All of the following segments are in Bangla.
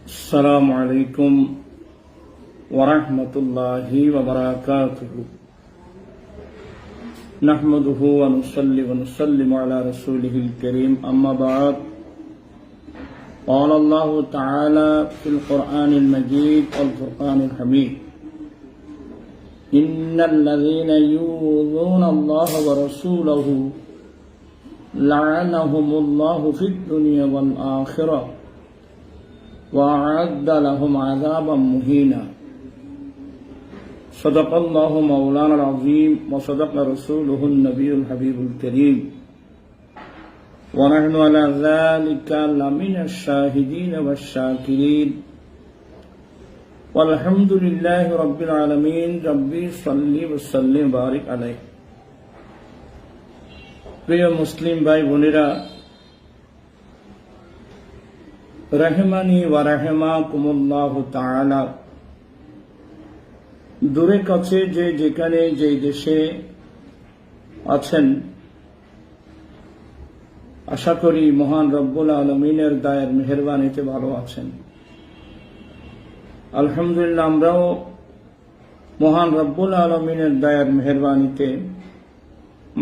السلام عليكم ورحمة الله وبركاته نحمده ونصلي ونسلم على رسوله الكريم أما بعد قال الله تعالى في القرآن المجيد والفرقان الحميد إن الذين يؤذون الله ورسوله لعنهم الله في الدنيا والآخرة وأعد لهم عذابا مهينا صدق الله مولانا العظيم وصدق رسوله النبي الحبيب الكريم ونحن على ذلك لمن الشاهدين والشاكرين والحمد لله رب العالمين ربي صل وسلم وبارك عليه প্রিয় মুসলিম ভাই বোনেরা, রাহিমানি ওয়া রাহিমাকুমুল্লাহু তাআলা। দূরে কাছে যে যেখানে যে দেশে আছেন, আশা করি মহান রব্বুল আলামিনের দয়ার মেহেরবানিতে ভালো আছেন। আলহামদুলিল্লাহ, আমরাও মহান রব্বুল আলামিনের দয়ার মেহেরবানিতে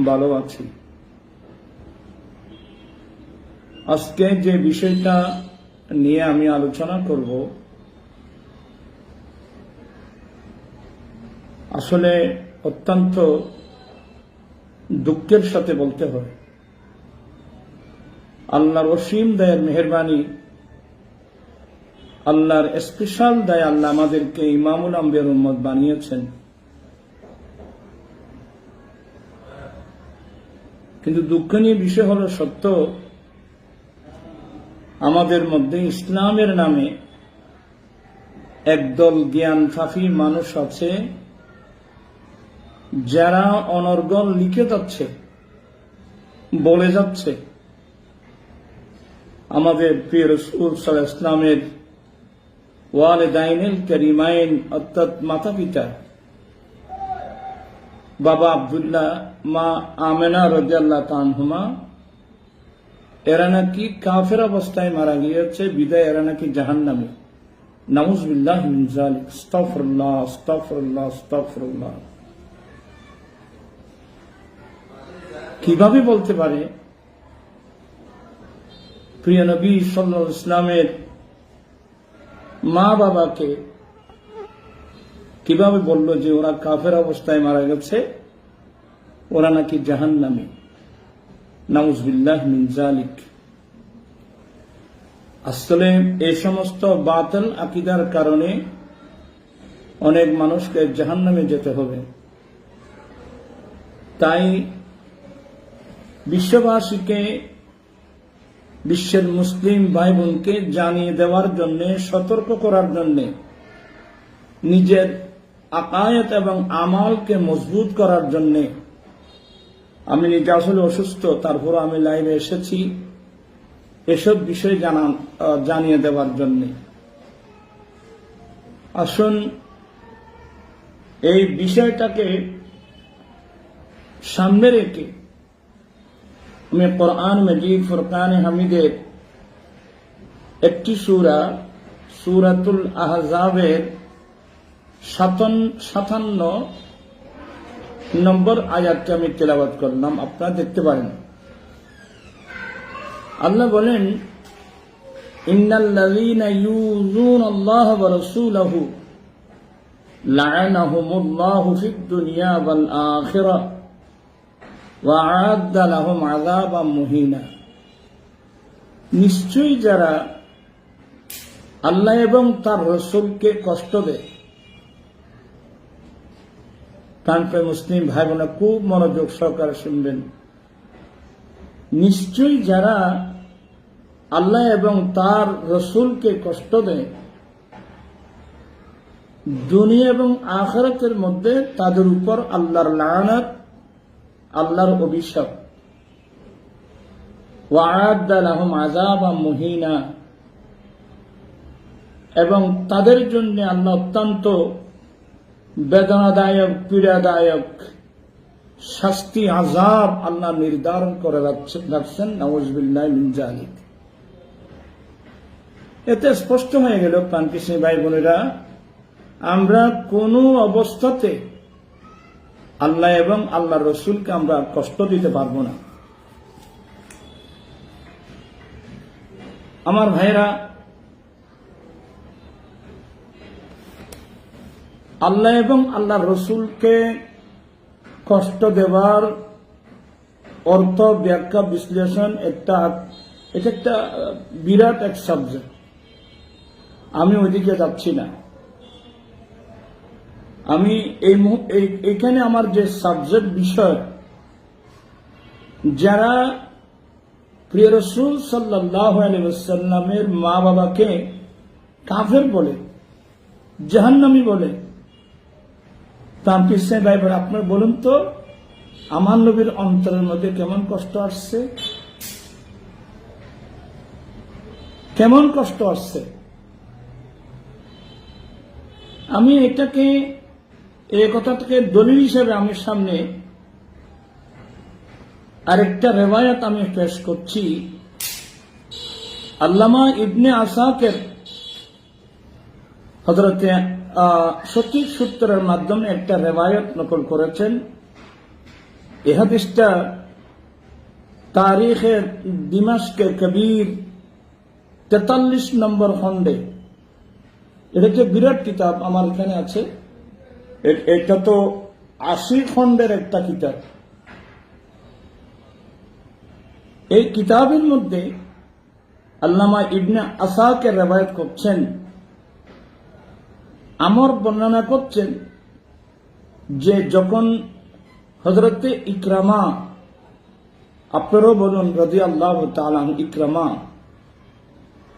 ভালো আছি। আজকে যে বিষয়টা নিয়ে আমি আলোচনা করব, আসলে অত্যন্ত দুঃখের সাথে বলতে হয়, আল্লাহর অসীম দয়ার মেহেরবানি, আল্লাহর স্পেশাল দয়া, আল্লাহ আমাদেরকে ইমামুল আম্বিয়ার উম্মত বানিয়েছেন। কিন্তু দুঃখনীয় বিষয় হলো, সত্য আমাদের মধ্যে ইসলামের নামে একদল জ্ঞান ফাফি মানুষ আছে, যারা অনর্গল লিখে যাচ্ছে, বলে যাচ্ছে আমাদের প্রিয় রাসূল সাল্লাল্লাহু আলাইহি ওয়াসাল্লামের ওয়ালিদাইনুল কারিমাইন অর্থাৎ মাতা পিতা, বাবা আব্দুল্লাহ, মা আমেনা রাদিয়াল্লাহু তাআলা আনহুমা, এরা নাকি কাফের অবস্থায় মারা গিয়েছে, বিদায় এরা নাকি জাহান্নামী। নাউযুবিল্লাহি মিন যালিক। আস্তাগফিরুল্লাহ, আস্তাগফিরুল্লাহ, আস্তাগফিরুল্লাহ। কিভাবে বলতে পারে? প্রিয় নবী সাল্লাল্লাহু আলাইহি ওয়াসাল্লামের মা বাবাকে কিভাবে বলল যে ওরা কাফের অবস্থায় মারা গেছে, ওরা নাকি জাহান্নামী? নাউযুবিল্লাহি মিন যালিক। আসলে এই সমস্ত বাতিল আকীদার কারণে অনেক মানুষকে জাহান্নামে যেতে হবে। তাই বিশ্ববাসীকে, বিশ্বের মুসলিম ভাই বোনকে জানিয়ে দেওয়ার জন্য, সতর্ক করার জন্য, নিজের আকায়েত এবং আমালকে মজবুত করার জন্য আমি নিজে আসলে অসুস্থ, তারপর আমি লাইভে এসেছি এসব বিষয় জানিয়ে দেওয়ার জন্য। আসুন এই বিষয়টাকে সামনে রেখে আমি কোরআন মাজিদ ফুরকানে হামিদের একটি সূরা, সূরাতুল আহজাবের 57 নম্বর আয়াতটি আমি তেলাওয়াত করলাম, আপনারা দেখতে পারেন। আল্লাহ বলেন, ইন্নাল্লাযীনা ইউযুনাল্লাহা ওয়া রাসূলাহু লা'আনাহুমুল্লাহু ফিদ দুনিয়া ওয়াল আখিরাহ ওয়া আ'আদ্দা লাহুম আযাবাম মুহিনা। নিশ্চয়ই যারা আল্লাহ এবং তার রাসূলকে কষ্ট দেয়, প্রাণপ্রিয় মুসলিম ভাই বোনেরা খুব মনোযোগ সহকারে শুনবেন, নিশ্চয়ই যারা আল্লাহ এবং তার রাসূলকে কষ্ট দেয়, দুনিয়া এবং আখিরাতের মধ্যে তাদের উপর আল্লাহর লানত, আল্লাহর অভিশাপ, ওয়া আ'আদ্দা লাহুম আযাবাম মুহিনা, এবং তাদের জন্য আল্লাহ অত্যন্ত বেদনাদায়ক, পীড়াদায়ক শাস্তি আযাব আল্লাহ নির্ধারণ করে রাখছেন। নাউযুবিল্লাহি মিন যালিক। এতে স্পষ্ট হয়ে গেল প্রাণকৃষ্ণ ভাই বোনেরা, আমরা কোনো অবস্থাতে আল্লাহ এবং আল্লাহ রসুলকে আমরা কষ্ট দিতে পারবো না। আমার ভাইরা, আল্লাহ এবং আল্লাহ রসুলকে কষ্ট দেওয়ার অর্থ, ব্যাখ্যা, বিশ্লেষণ এটা একটা বিরাট এক সাবজেক্ট। আমি ওইদিকে যাচ্ছি না। আমি এইখানে আমার যে সাবজেক্ট বিষয়, যারা প্রিয় রাসূল সাল্লাল্লাহু আলাইহি ওয়াসাল্লামের মা বাবাকে কাফের বলে, জাহান্নামী বলে, তার পিছনে ভাইবার আপনার বলুন তো, আমার নবীর অন্তরের মধ্যে কেমন কষ্ট আসছে, কেমন কষ্ট আসছে। আমি এটাকে, এই কথাটাকে দলিল হিসেবে আমি সামনে আরেকটা রেওয়ায়াত আমি পেশ করছি। আল্লামা ইবনে আসাকির হযরতে সঠিক সূত্রের মাধ্যমে একটা রেওয়ায়াত নকল করেছেন। এই হাদিসটা তারিখে দিমাশকে কবির 43 নম্বর খণ্ডে, এটা যে বিরাট কিতাব আমার এখানে আছে, এটা তো 80 খণ্ডের একটা কিতাব। এই কিতাবের মধ্যে আল্লামা ইবনে আসাকির রেওয়ায়াত করছেন, আমর বর্ণনা করছেন যে যখন হযরতে ইকরামা, আপনারও বলুন রাদিয়াল্লাহু তাআলা আনহু, ইকরামা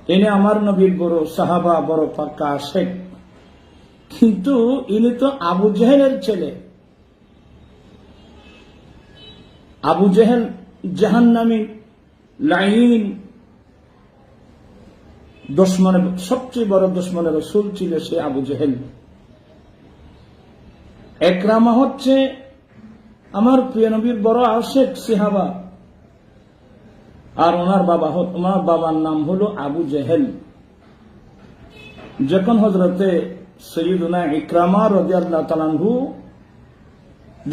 ইনি আমার নবীর বড় সাহাবা, বড় পাক্কা আশিক, কিন্তু ইনি তো আবু জেহেলের ছেলে। আবু জেহেল জাহান্নামী, লাঈন, দুশমনের সবচেয়ে বড় দুশমনের রাসূল ছিল সে আবু জেহেল। ইকরামা হচ্ছে আমার প্রিয় নবীর বড় আশিক সাহাবা, আর ওনার বাবার নাম হলো আবু জেহেল। যখন হযরতে সাইয়্যিদুনা ইকরামা রাদিয়াল্লাহু তাআলা আনহু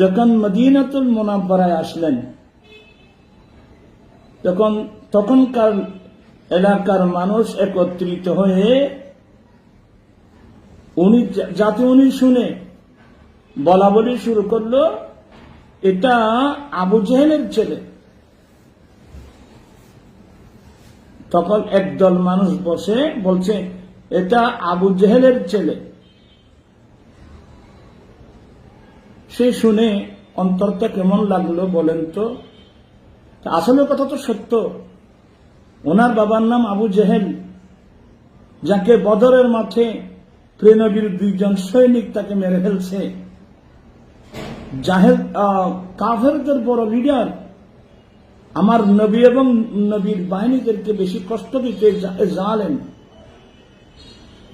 যখন মদিনাতুল মুনাওয়ারায় আসলেন, তখনকার এলাকার মানুষ একত্রিত হয়ে উনি শুনে বলা বলি শুরু করলো, এটা আবু জেহেলের ছেলে। তখন একদল মানুষ বসে বলছে, এটা আবু জেহেলের ছেলে। সে শুনে অন্তরটা কেমন লাগলো বলেন তো? আসলে কথা তো সত্য। ওনার বাবার নাম আবু জেহেল, যাকে বদরের মাঠে প্রিয় নবীর 2 জন সৈনিক তাকে মেরে ফেলছে। জাহেল কাফেরদের বড় লিডার, আমার নবী এবং নবীর বাহিনীদেরকে বেশি কষ্ট দিতে জানেন।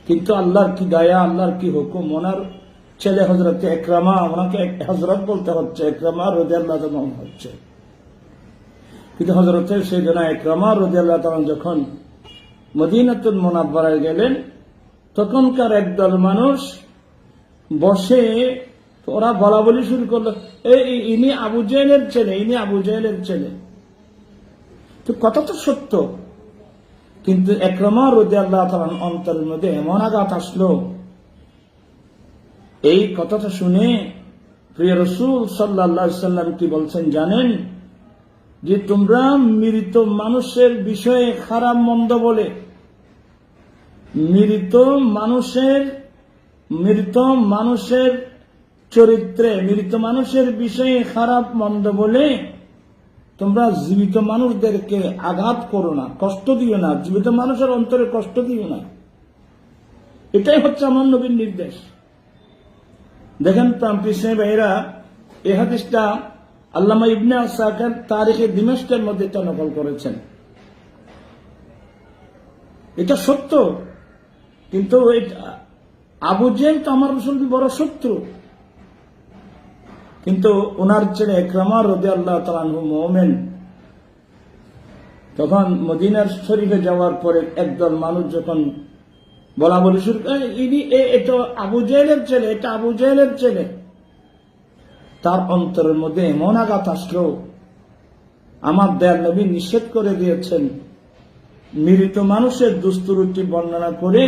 কিন্তু আল্লাহর কি দয়া, আল্লাহর কি হুকুম, ওনার ছেলে হযরতে ইকরামা, ওনাকে হযরত বলতে হচ্ছে, ইকরামা রাদিয়াল্লাহু তাআলা হচ্ছে। কিন্তু হযরতে সাইয়্যিদুনা ইকরামা রাদিয়াল্লাহু তাআলা যখন মদিনাতুল মুনাওয়ারায় গেলেন, তখনকার একদল মানুষ বসে ওরা বলা বলি শুরু করলো, ইনি আবু জেহেলের ছেলে, ইনি আবু জেহেলের ছেলে। তো কথা তো সত্য, কিন্তু ইকরামা রাদিয়াল্লাহু তাআলা অন্তরের মধ্যে এমন আঘাত আসলো। এই কথাটা শুনে প্রিয় রাসূল সাল্লাল্লাহু আলাইহি ওয়াসাল্লাম কি বলছেন জানেন? যে তোমরা মৃত মানুষের বিষয়ে খারাপ মন্দ বলে, মৃত মানুষের চরিত্রে, মৃত মানুষের বিষয়ে খারাপ মন্দ বলে তোমরা জীবিত মানুষদেরকে আঘাত করো না, কষ্ট দিও না, জীবিত মানুষের অন্তরে কষ্ট দিও না। এটাই হচ্ছে আমার নবীর নির্দেশ। দেখেন প্রিয় ভাইরা, এই হাদিসটা আল্লামা ইবনে আসাকির তারিখে দিমাশকের মধ্যে এটা নকল করেছেন। এটা সত্য, কিন্তু আবু জেহেল তো আমার রাসূলের বড় শত্রু। কিন্তু ওনার ছেলে ইকরামা রাদিয়াল্লাহু তাআলা আনহু মুমিন। তখন মদিনার শরীফে যাওয়ার পরে একদল মানুষ যখন বলা বলি শুরু করে, এটা আবু জাহেলের ছেলে, এটা আবু জাহেলের ছেলে, তার অন্তরের মধ্যে এমন আঘাত আসলো। আমার দয়াল নবী নিষেধ করে দিয়েছেন, মৃত মানুষের দুস্তুরুটি বর্ণনা করে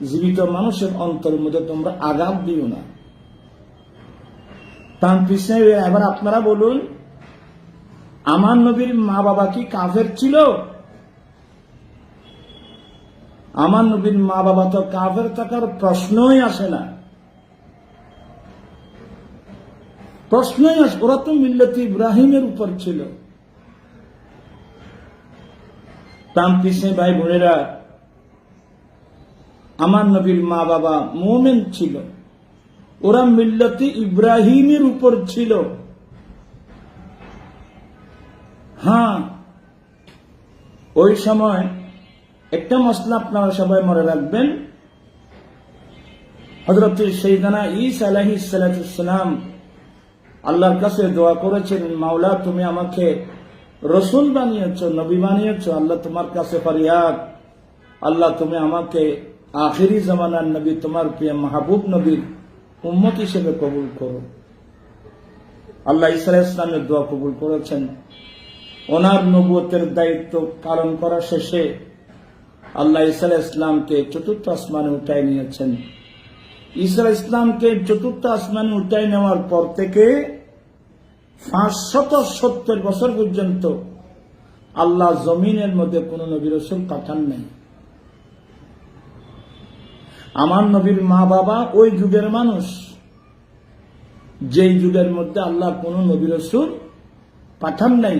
জীবিত মানুষের অন্তরের মধ্যে তোমরা আঘাত দিও না। তার পিছনে এবার আপনারা বলুন, আমার নবীর মা বাবা কি কাফের ছিল? আমার নবীর মা বাবা তো কাফের থাকার প্রশ্নই আসে না, প্রশ্নই আসে। ওরা তো মিল্লাতে ইব্রাহিমের উপর ছিল। তার পিছনে ভাই বোনেরা, আমার নবীর মা বাবা মুমিন ছিল, ওরা মিল্লাতে ইব্রাহিমের উপর ছিল। হ্যাঁ, ওই সময় একটা মসলা আপনারা সবাই মনে রাখবেন, হযরত সাইয়েদানা ঈসা আলাইহিস সালাম আল্লাহর কাছে দোয়া করেছেন, মাওলা তুমি আমাকে রসুল বানিয়েছো, নবী বানিয়েছো, আল্লাহ তোমার কাছে ফরিয়াদ, আল্লাহ তুমি আমাকে আখিরি জামানার নবী, তোমার প্রিয় মাহবুব নবীর উম্মত হিসেবে কবুল করো। আল্লাহ ঈসা আলাইহিস সালামের দোয়া কবুল করেছেন। ওনার নবুয়তের দায়িত্ব পালন করা শেষে আল্লাহ ঈসা আলাইহিস সালামকে চতুর্থ আসমানে উঠায় নিয়েছেন। ঈসা আলাইহিস সালামকে চতুর্থ আসমানে উঠায় নেওয়ার পর থেকে 570 বছর পর্যন্ত আল্লাহ জমিনের মধ্যে কোন নবী রাসূল পাঠান নাই। আমার নবীর মা বাবা ওই যুগের মানুষ, যেই যুগের মধ্যে আল্লাহ কোন নবী রাসূল পাঠান নাই।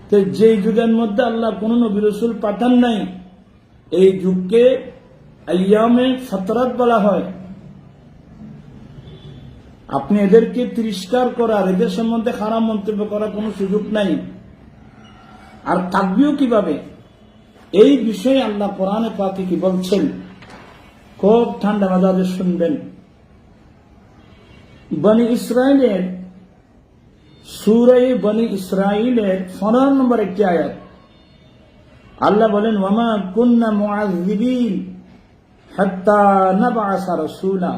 তো যেই যুগের মধ্যে আল্লাহ কোন নবী রাসূল পাঠান নাই, এই যুগকে আইয়ামে ফাতরাত বলা হয়। আপনি এদেরকে তিরস্কার করার, এদের সম্বন্ধে খারাপ মন্তব্য করার কোন সুযোগ নাই। আর থাকবেও কিভাবে, এই বিষয়ে আল্লাহ কোরআনে পাকে কি বলছেন, খুব ঠান্ডা মেজাজে শুনবেন। বনি ইসরাইলের সূরা বনি ইসরাইলের 15 নম্বর একটি আয়াত, আল্লাহ বলেন, ওয়ামা কুন্না মুআযযিবিন হাত্তা নাবআসা রাসূলা,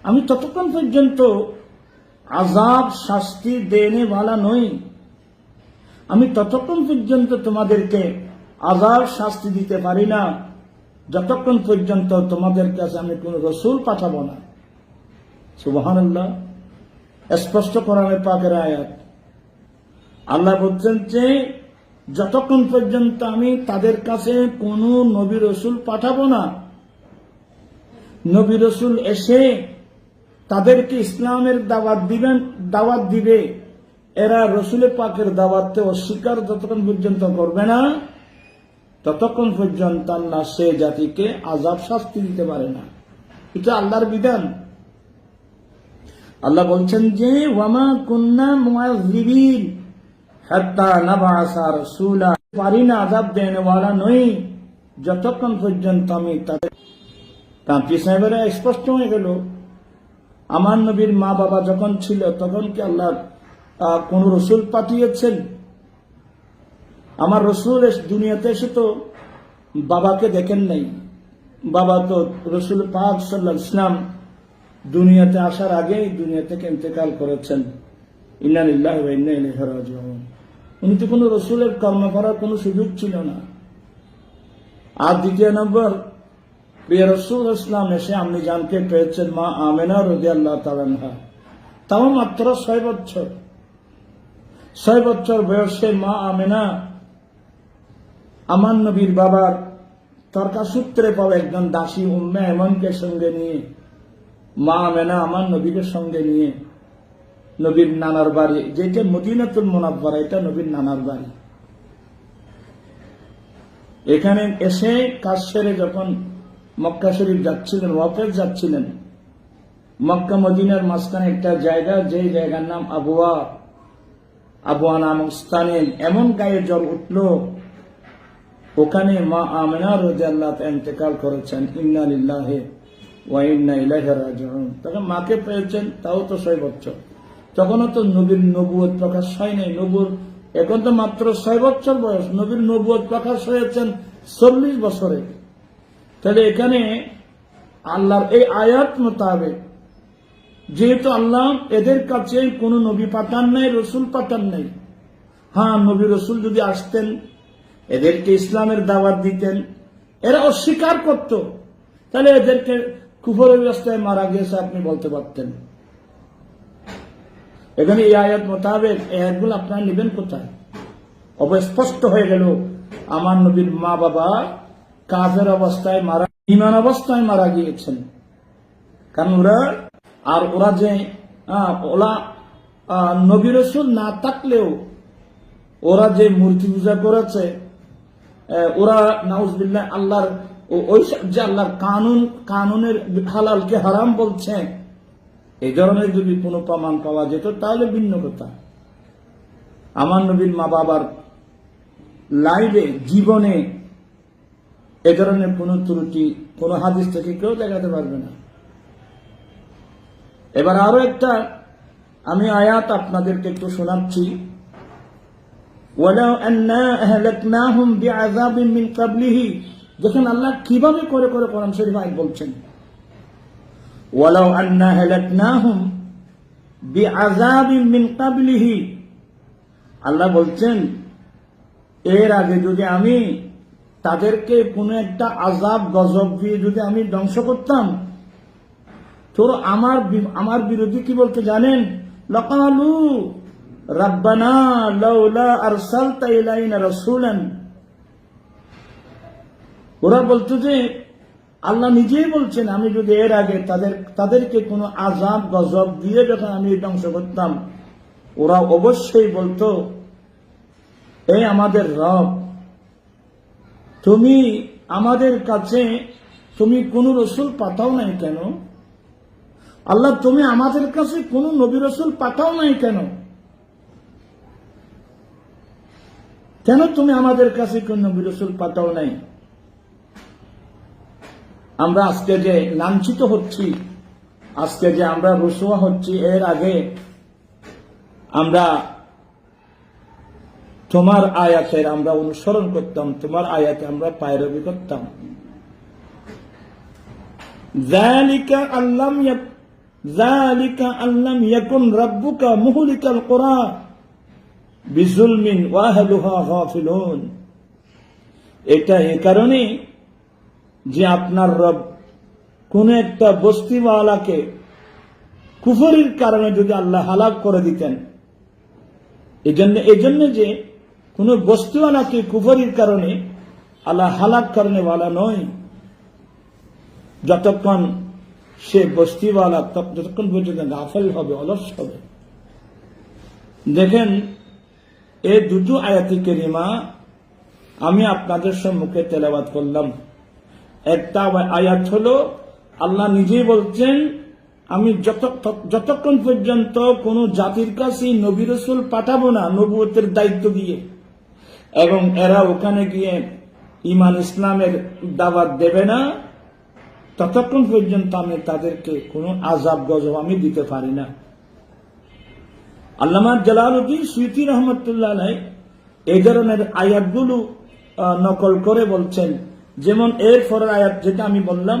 আমি ততক্ষণ পর্যন্ত আযাব শাস্তি দেনে वाला নই, আমি ততক্ষণ পর্যন্ত তোমাদেরকে আযাব শাস্তি দিতে পারি না যতক্ষণ পর্যন্ত তোমাদের কাছে আমি কোন রাসূল পাঠাবো না। সুবহানাল্লাহ, স্পষ্ট কোরআনে পাকের আয়াত। আল্লাহ বলছেন যে যতক্ষণ পর্যন্ত আমি তাদের কাছে কোন নবী রাসূল পাঠাবো না, নবী রাসূল এসে তাদেরকে ইসলামের দাওয়াত দিবে, এরা রাসূলের পাকের দাওয়াতকে অস্বীকার যতক্ষণ পর্যন্ত করবে না, ততক্ষণ পর্যন্ত আল্লাহ সে জাতিকে আযাব শাস্তি দিতে পারে না। এটা আল্লাহর বিধান। আল্লাহ বলছেন যে ওয়ামা কুন্না মুআযযিবিন হাত্তা নাবআসা রাসূলা, পারি না, আযাব দেনে वाला নই যতক্ষণ পর্যন্ত আমি তাদের। তার পিছনে স্পষ্ট হয়ে গেল, আমার নবীর মা বাবা যখন ছিল তখন কি আল্লাহ কোন রসুল পাঠিয়েছেন? আমার রসুল দুনিয়াতে এসে তো বাবাকে দেখেন নাই। বাবা তো রসুল পাক সাল্লাল্লাহু আলাইহি ওয়াসাল্লাম দুনিয়াতে আসার আগেই দুনিয়া থেকে ইন্তেকাল করেছেন। ইন্না লিল্লাহি ওয়া ইন্না ইলাইহি রাজিউন। উনি তো কোনো রসুলের কর্ম করার কোনো সুযোগ ছিল না। আর দ্বিতীয় নম্বর, প্রিয় রাসূল ইসলাম এসে আপনি জানতে পেরেছেন মা আমেনা রাদিয়াল্লাহু তাআলা আনহা, তাও মাত্র 6 বছর। 6 বছর বয়সে মা আমেনা আমার নবীর বাবার তর্কাসূত্রে পাওয়া একজন দাসী উম্মে এমনকে সঙ্গে নিয়ে, মা আমেনা আমার নবীকে সঙ্গে নিয়ে নবীর নানার বাড়ি, যেটা মদিনাতুল মুনাওয়ারা, এটা নবীর নানার বাড়ি, এখানে এসে কাজ সেরে যখন মক্কা শরীফ যাচ্ছিলেন, ওয়াফেজ যাচ্ছিলেন, মক্কা মদিনার মাঝখানে একটা জায়গা, যে জায়গার নাম আবুয়া নামক স্থানে এমন গায়ে জ্বর উঠল, ওখানে মা আমেনা রাদিয়াল্লাহু তাআলা ইন্তেকাল করেছেন। ইন্না লিল্লাহি ওয়া ইন্না ইলাইহি রাজিউন। তখন মাকে পেয়েছেন, তাও তো 6 বছর। তখনও তো নবীর নবুয়ত প্রকাশ হয় নাই। এখন তো মাত্র 6 বছর বয়স, নবীর নবুয়ত প্রকাশ হয়েছেন 40 বছরে। তাহলে এখানে আল্লাহর এই আয়াত মোতাবেক, যেহেতু আল্লাহ এদের কাছে কোনো নবী পাঠান নাই, রসুল পাঠান নাই, হ্যাঁ নবী রসুল যদি আসতেন, এদেরকে ইসলামের দাওয়াত দিতেন, এরা অস্বীকার করত, তাহলে এদেরকে কুফরের রাস্তায় মারা গিয়েছে আপনি বলতে পারতেন। এখানে এই আয়াত মোতাবেক এই আয়াতগুলো আপনারা নেবেন কোথায়? অবস্পষ্ট হয়ে গেল আমার নবীর মা বাবা কাফের অবস্থায় মারা, ঈমান অবস্থায় মারা গিয়েছেন। কারণ ওরা যে নবী রাসূল না থাকলেও ওরা যে মূর্তি পূজা করেছে, ওরা নাউজুবিল্লাহ আল্লাহর ওই যে আল্লাহর কানুনের হালালকে হারাম বলছে, এই ধরনের যদি কোনো প্রমাণ পাওয়া যেত তাহলে ভিন্ন কথা। আমার নবীর মা বাবার লাইফে, জীবনে এ ধরনের কোন ত্রুটি কোন হাদিস থেকে কেউ দেখাতে পারবে না। এবার আরো একটা আমি আয়াত আপনাদেরকে একটু শোনাচ্ছি। ওয়ালাউ আন্না আহলাকনাহুম বিআযাবিন মিন ক্বাবলিহি, দেখেন আল্লাহ কিভাবে করে করে কোরআন শরীফ আয়াত বলছেন। ওয়ালাউ আন্না আহলাকনাহুম বিআযাবিন মিন ক্বাবলিহি, আল্লাহ বলছেন এর আগে যদি আমি তাদেরকে কোন একটা আযাব গজব দিয়ে যদি আমি ধ্বংস করতাম, তো আমার বিরোধী কি বলতে জানেন? লাকালু রাব্বানা লাউলা আরসালতা ইলাইনা রাসূলান, ওরা বলতো যে আল্লাহ নিজেই বলছেন আমি যদি এর আগে তাদেরকে কোনো আযাব গজব দিয়ে যখন আমি ধ্বংস করতাম, ওরা অবশ্যই বলতো এই আমাদের রব, তুমি আমাদের কাছে তুমি কোন রসুল পাঠাও নাই কেন? আল্লাহ তুমি আমাদের কাছে কোন নবী রসুল পাঠাও নাই কেন? কেন তুমি আমাদের কাছে কোন নবী রসুল পাঠাও নাই? আমরা আজকে যে লাঞ্ছিত হচ্ছি, আজকে যে আমরা রসুয়া হচ্ছি, এর আগে আমরা তোমার আয়াতের আমরা অনুসরণ করতাম, তোমার আয়াতে আমরা পায়রবি করতাম। যালিকা আল্লাম ইয়াকুন রাব্বুকা মুহলিকাল কুরা বিজুলমিন ওয়া আহলুহা গাফিলুন, এটা এই কারণে যে আপনার রব কোন একটা বস্তিওয়ালাকে কুফরির কারণে যদি আল্লাহ হালাক করে দিতেন, এই জন্য যে কোন বস্তিওয়ালাকে কুফরির কারণে আল্লাহ হালাক করনে ওয়ালা নয়, যতক্ষণ সে বস্তিওয়ালা যতক্ষণ পর্যন্ত গাফেল হবে, অলস হবে। দেখেন এই দুটো আয়াতি কারিমা আমি আপনাদের সম্মুখে তেলাওয়াত করলাম। একটা আয়াত হলো আল্লাহ নিজেই বলছেন আমি যতক্ষণ পর্যন্ত কোন জাতির কাছে নবী রাসূল পাঠাবো না নবুয়তের দায়িত্ব দিয়ে, এবং এরা ওখানে গিয়ে ঈমান ইসলামের দাওয়াত দেবে না, ততক্ষণ পর্যন্ত আমি তাদেরকে কোনো আযাব গজব আমি দিতে পারি না। আল্লামা জালালউদ্দিন সুয়ুতী রাহমাতুল্লাহ আলাইহি এই ধরনের আয়াতগুলো নকল করে বলছেন। যেমন এর পরের আয়াত যেটা আমি বললাম,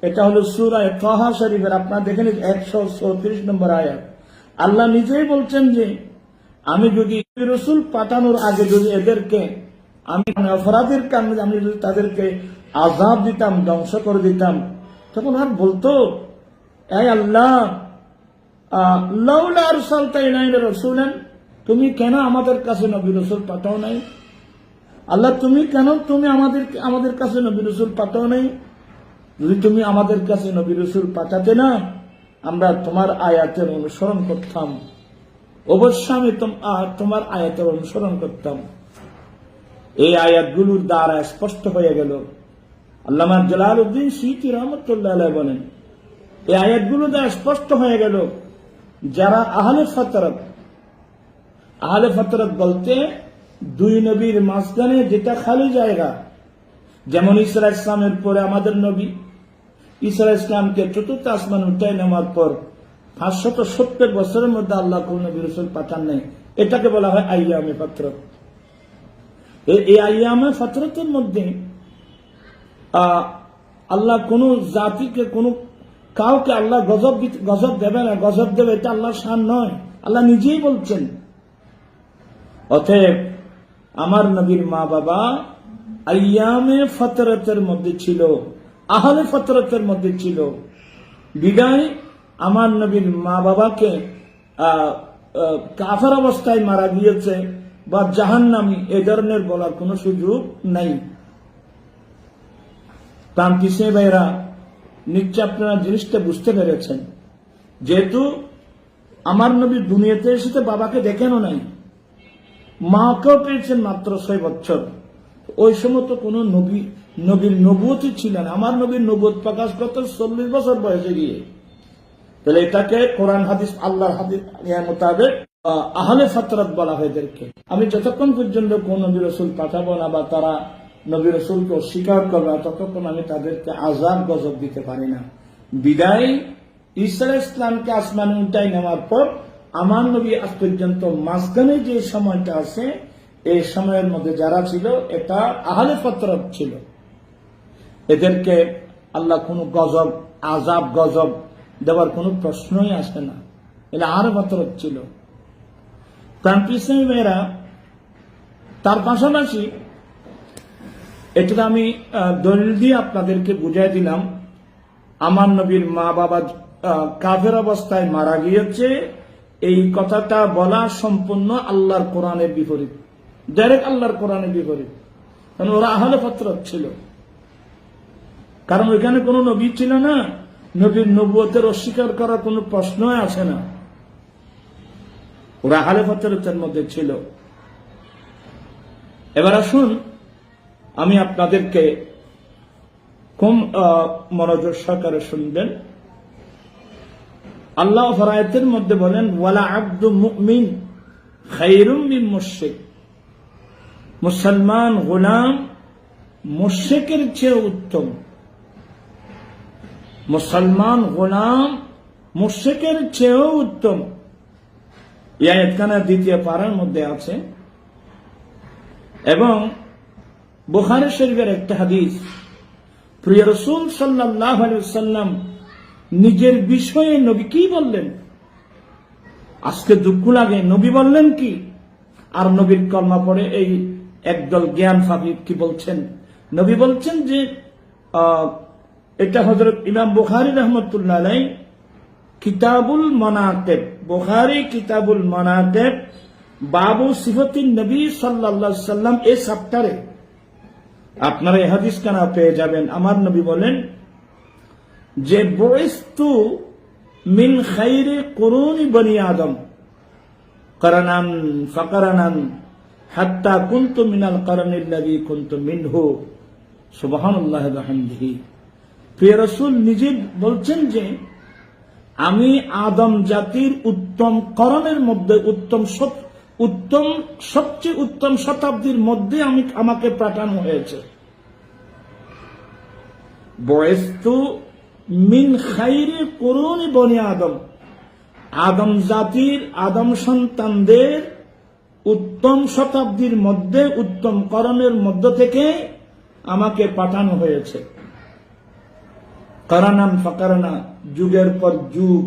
এটা হলো সূরা তাহা শরীফের, আপনারা দেখেন 134 নম্বর আয়াত। আল্লাহ নিজেই বলছেন যে আমি যদি রাসূল পাঠানোর আগে যদি এদেরকে আমি অপরাধের কারণে আমি যদি তাদেরকে আযাব দিতাম, ধ্বংস করে দিতাম, তখন আর বলতো এই আল্লাহ লাউলা আরসালতা ইলাইনা রাসূলান, তুমি কেন আমাদের কাছে নবী রাসূল পাঠাও নাই? আল্লাহ তুমি কেন আমাদের কাছে নবী রাসূল পাঠাও নাই? যদি তুমি আমাদের কাছে নবী রাসূল পাঠাতে না, আমরা তোমার আয়াতের অনুসরণ করতাম, অবশ্যই আমি তোমার আয়াতের অনুসরণ করতাম। এই আয়াতগুলোর দ্বারা স্পষ্ট হয়ে গেল, আল্লামা জালালউদ্দিন সুয়ুতী রাহমাতুল্লাহ আলাইহি বলেন এই আয়াতগুলো দ্বারা স্পষ্ট হয়ে গেল যারা আহলে ফাতরাত বলতে দুই নবীর মাঝখানে যেটা খালি জায়গা, যেমন ঈসা আলাইহিস সালামের পরে আমাদের নবী, ঈসা আলাইহিস সালামকে চতুর্থ আসমান উঠাই নেওয়ার পর 570 বছরের মধ্যে আল্লাহ কোন নবী রাসূল পাঠান নাই। এটাকে বলা হয় আইয়ামে ফাতরাত। এই আইয়ামে ফাতরাতের মধ্যে আল্লাহ কোন জাতিকে কাউকে আল্লাহ গজব দেবে না, গজব দেবে এটা আল্লাহর শান নয়, আল্লাহ নিজেই বলছেন। অতএব আমার নবীর মা বাবা আইয়ামে ফাতরাতের মধ্যে ছিল, আহলে ফাতরাতের মধ্যে ছিল, বিদায় আমার নবীর মা বাবাকে কাফের অবস্থায় মারা গিয়েছে বা জাহান্নামী এ ধরনের বলার কোন সুযোগ নাই। তার পিছিয়ে ভাইরা নিশ্চয় আপনারা জিনিসটা বুঝতে পেরেছেন। যেহেতু আমার নবী দুনিয়াতে এসে বাবাকে দেখেনও নাই, মাকেও পেয়েছেন মাত্র 6 বছর। ওই সময় তো কোন নবীর নবুয়তই ছিল না। আমার নবীর নবুয়ত প্রকাশ করতে 40 বছর বয়সে গিয়ে। তাহলে এটাকে কোরআন হাদিস আল্লাহর হাদিস মোতাবেক আহলে ফাতরাত বলা হয় এদেরকে। আমি যতক্ষণ পর্যন্ত কোন নবী রাসূল পাঠাবো না বা তারা নবী রাসূলকে অস্বীকার করবে না, ততক্ষণ আমি তাদেরকে আযাব গজব দিতে পারি না। বিদায় ঈসা আলাইহিস সালামকে আসমানে উঠাই নেওয়ার পর আমার নবী আজ পর্যন্ত মাঝখানে যে সময়টা আছে, এই সময়ের মধ্যে যারা ছিল এটা আহলে ফাতরাত ছিল। এদেরকে আল্লাহ কোন গজব, আযাব গজব দেওয়ার কোন প্রশ্নই আসে না। এটা আহলে ফাতরাত ছিল। মেয়েরা তার পাশাপাশি এটা আমি দলিল দিয়ে আপনাদেরকে বুঝাই দিলাম, আমার নবীর মা বাবা কাফের অবস্থায় মারা গিয়েছে, এই কথাটা বলা সম্পূর্ণ আল্লাহর কোরআনের বিপরীত, ডাইরেক্ট আল্লাহর কোরআনের বিপরীত। কারণ ওরা আহলে ফাতরাত ছিল, কারণ ওইখানে কোনো নবী ছিল না, নবীর নবুয়তের অস্বীকার করার কোনো প্রশ্নই আসে না। ওরা আহলে ফাতরাতের মধ্যে ছিল। এবার আসুন আমি আপনাদেরকে কম মনোযোগ সহকারে শুনবেন। আল্লাহ আয়াতের মধ্যে বলেন, ওয়ালা আব্দু মুমিন খায়রুম মিন মুশরিক। মুসলমান গোলাম মুশরিকের চেয়ে উত্তম। মুসলমান গোলাম মুশরিকের চেয়েও উত্তম। এই আয়াতখানা 2 পারার মধ্যে আছে এবং বুখারী শরীফের একটা হাদিস। প্রিয় রাসূল সাল্লাল্লাহু আলাইহি ওয়াসাল্লাম নিজের বিষয়ে নবী কি বললেন? আজকে দুঃখ লাগে, নবী বললেন কি? আর নবীর কলমা পড়ে এই একদল জ্ঞান ফাকিহ কি বলছেন? নবী বলছেন যে এটা হযরত ইমাম বুখারী রাহমাতুল্লাহ আলাইহি কিতাবুল মানাকিব, বুখারী কিতাবুল মানাকিব বাবু সিফাতিন নবী সাল্লাল্লাহু আলাইহি ওয়াসাল্লাম এই চ্যাপ্টারে আপনারা এই হাদিস কানা পেয়ে যাবেন। আমার নবী বলেন যে বুইস্তু মিন খায়রি কুরুনি বনি আদম কারানান ফাকারানান হাত্তা কুনতু মিনাল কারনিল্লাযী কুনতু মিনহু। সুবহানাল্লাহি ওয়া বিহামদিহি। প্রিয় রাসূল নিজে বলছেন যে আমি আদম জাতির উত্তম করণের মধ্যে সবচেয়ে উত্তম শতাব্দীর মধ্যে আমাকে পাঠানো হয়েছে। বুইস্তু মিন খায়রি কুরুনি বনি আদম, আদম জাতির আদম সন্তানদের উত্তম শতাব্দীর মধ্যে উত্তম করণের মধ্য থেকে আমাকে পাঠানো হয়েছে। কারানান ফাকারানা, যুগের পর যুগ,